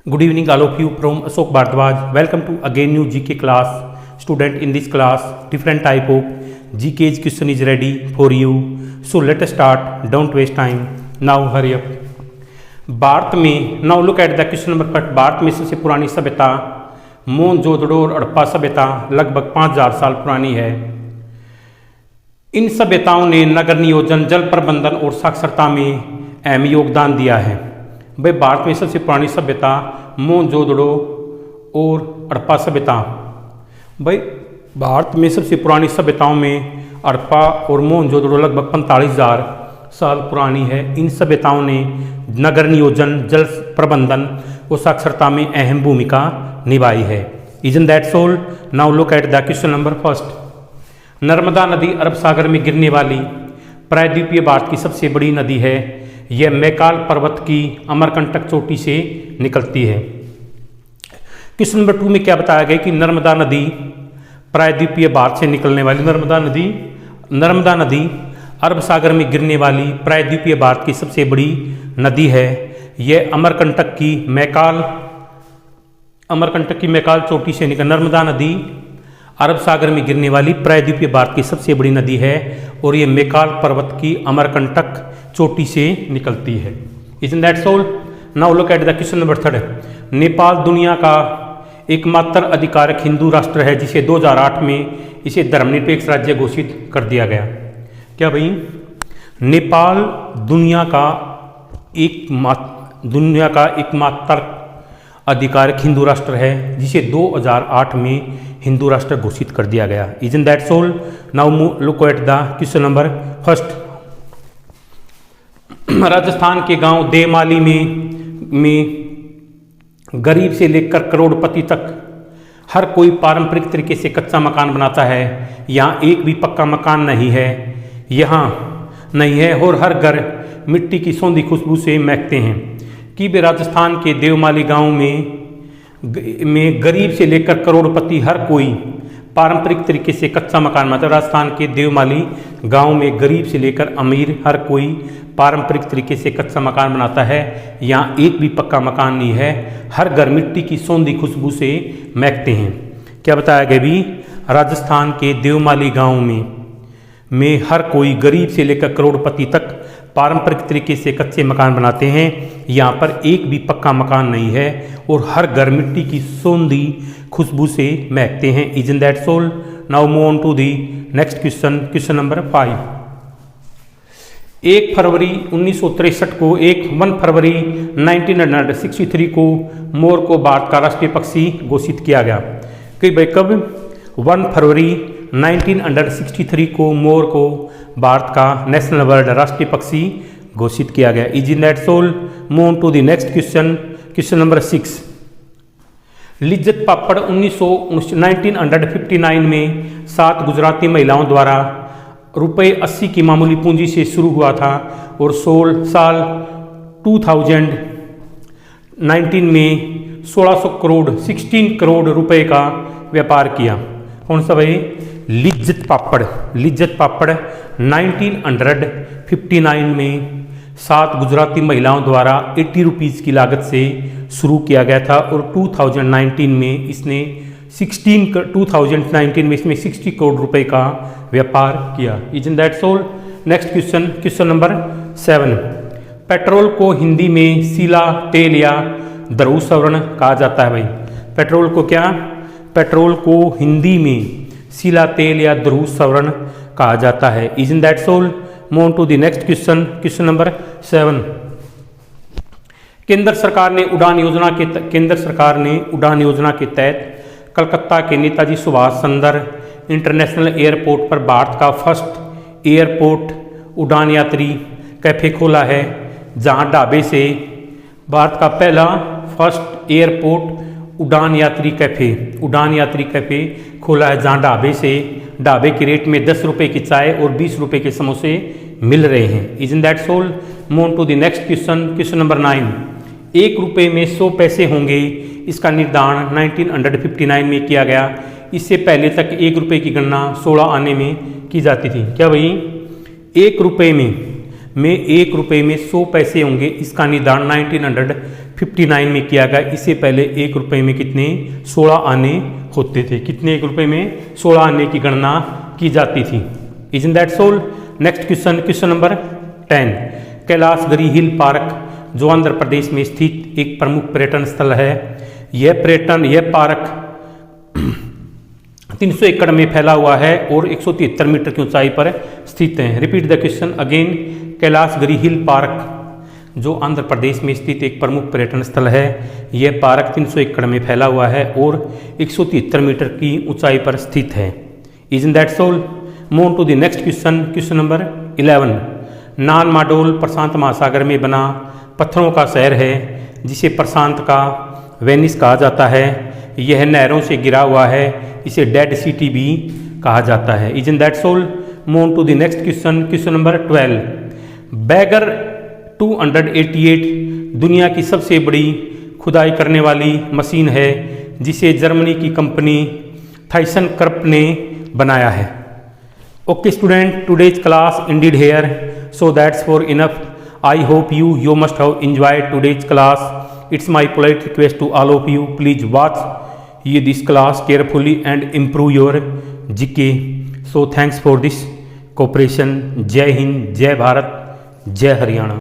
Good evening, all of you from Ashok Bharadwaj. Welcome to again new GK class. Student, in this class, different type of GK's question is ready for you. So let us start. Don't waste time. Now hurry up. Bharat में now look at the question number cut. Bharat में सबसे पुरानी सभ्यता मोहनजोदड़ो और हड़प्पा सभ्यता लगभग 5000 साल पुरानी है। इन सभ्यताओं ने नगर नियोजन, जल प्रबंधन और साक्षरता में अहम योगदान दिया है। भाई भारत में सबसे पुरानी सभ्यता मोहनजोदड़ो और हड़प्पा सभ्यता। भाई भारत में सबसे पुरानी सभ्यताओं में हड़प्पा और मोहनजोदड़ो लगभग 45,000 साल पुरानी है। इन सभ्यताओं ने नगर नियोजन, जल प्रबंधन और साक्षरता में अहम भूमिका निभाई है। Isn't that so? Now look at the question number first. Narmada नदी अरब सागर में गिरने वाली प्रायद्वीपीय भारत की सबसे बड़ी नदी है। यह मैकाल पर्वत की अमरकंटक चोटी से निकलती है। क्वेश्चन नंबर 2 में क्या बताया गया कि नर्मदा नदी प्रायद्वीपीय भारत से निकलने वाली नर्मदा नदी अरब सागर में गिरने वाली प्रायद्वीपीय भारत की सबसे बड़ी नदी है। यह अमरकंटक की मैकाल चोटी से निकल नर्मदा नदी अरब सागर में गिरने वाली प्रायद्वीपीय भारत की सबसे बड़ी नदी है और ये मैकाल पर्वत की अमरकंटक चोटी से निकलती है। Isn't that so? Now look at the question number 3. Nepal दुनिया का एकमात्र अधिकारक हिंदू राष्ट्र है जिसे 2008 में इसे धर्मनिरपेक्ष राज्य घोषित कर दिया गया। क्या भाई? नेपाल दुनिया का एकमात्र अधिकारक हिंदू राष्ट्र है जिसे 2008 में हिंदू राष्ट्र घोषित कर दिया गया। Isn't that so? Now look at the question number 1. Rajasthan के गांव देवमाली में गरीब से लेकर करोड़पति तक हर कोई पारंपरिक तरीके से कच्चा मकान बनाता है। यहाँ एक भी पक्का मकान नहीं है और हर घर मिट्टी की सौंधी खुशबू से महकते हैं। कि वे राजस्थान के देवमाली गांव में गरीब से लेकर करोड़पति हर कोई पारंपरिक तरीके से कच्चा मकान बनाता है। राजस्थान के देवमाली गांव में गरीब से लेकर अमीर हर कोई पारंपरिक तरीके से कच्चा मकान बनाता है। यहाँ एक भी पक्का मकान नहीं है, हर घर मिट्टी की सौंधी खुशबू से महकते हैं। क्या बताया गया भी? राजस्थान के देवमाली गांव में हर कोई गरीब से लेकर करोड़पति तक पारंपरिक तरीके से कच्चे मकान बनाते हैं। यहाँ पर एक भी पक्का मकान नहीं है और हर घर मिट्टी की सौंधी खुशबू से महकते हैं। Isn't that so? Now move on to the next question. Question number 5. 1 फरवरी 1963 को 1 फरवरी 1963 को मोर को भारत का राष्ट्रीय पक्षी घोषित किया गया। कि भाई कब? 1 फरवरी 1963 को मोर को भारत का नेशनल बर्ड राष्ट्रीय पक्षी घोषित किया गया। Isn't that so? Move on to the next question. Question number 6. Lijjat पापड़ 1959 में 7 गुजराती महिलाओं द्वारा ₹80 की मामूली पूंजी से शुरू हुआ था और साल 2019 में 16 करोड़ रुपए का व्यापार किया। कौन सा भाई? लिज्जत पापड़ 1959 में 7 गुजराती महिलाओं द्वारा 80 रुपीज़ की लागत से शुरू किया गया था और 2019 में इसने 60 करोड़ रुपए का व्यापार किया। Isn't that so? Next question number 7. Petrol को हिंदी में सीला, तेल या द्रव स्वर्ण कहा जाता है। भाई पेट्रोल को हिंदी में सीला, तेल या द्रव स्वर्ण कहा जाता है। Isn't that so? Move on to the next question number 7. केंद्र सरकार ने उड़ान योजना के तहत कलकत्ता के नेताजी सुभाष चंद्र इंटरनेशनल एयरपोर्ट पर भारत का फर्स्ट एयरपोर्ट उड़ान यात्री कैफे खोला है, जहां ढाबे से भारत का पहला फर्स्ट एयरपोर्ट उड़ान यात्री कैफे खोला है, जहां ढाबे के रेट में 10 रुपये की चाय और 20 रुपये के समोसे मिल रहे हैं। Isn't that so? Move on to the next question number 9. 1 रुपये में 100 पैसे होंगे, इसका निर्धारण 1959 में किया गया। इससे पहले तक 1 रुपये की गणना 16 आने में की जाती थी। क्या भाई? 1 रुपये में 1 रुपये में 100 पैसे होंगे, इसका निर्धारण 59 में किया गया। इससे पहले 1 रुपये में कितने 16 आने होते थे, कितने 1 रुपये में 16 आने की गणना की जाती थी। Is in that soul. Next question, question number 10। Kailashgiri hill park जो आंध्र प्रदेश में स्थित एक प्रमुख पर्यटन स्थल है। यह पार्क 300 एकड़ में फैला हुआ है और 173 मीटर की ऊंचाई पर स्थित है। Repeat the question again. Kailashgiri hill park जो आंध्र प्रदेश में स्थित एक प्रमुख पर्यटन स्थल है। यह पार्क 300 एकड़ में फैला हुआ है और 173 मीटर की ऊंचाई पर स्थित है। Is in that soul. Move to the next question, question number 11। Nan Madol प्रशांत महासागर में बना पत्थरों का शहर है जिसे प्रशांत का वेनिस कहा जाता है। यह नहरों से घिरा हुआ है, इसे डेड सिटी भी कहा जाता है। Is in that soul. Move to the next question, question number 12। Bagger 288 दुनिया की सबसे बड़ी खुदाई करने वाली मशीन है जिसे जर्मनी की कंपनी थाइसन-कर्प ने बनाया है। Okay student, today's class ended here, so that's for enough. I hope you must have enjoyed today's class. It's my polite request to all of you, please watch this class carefully and improve your GK. So thanks for this cooperation. जय हिंद, जय भारत, जय हरियाणा।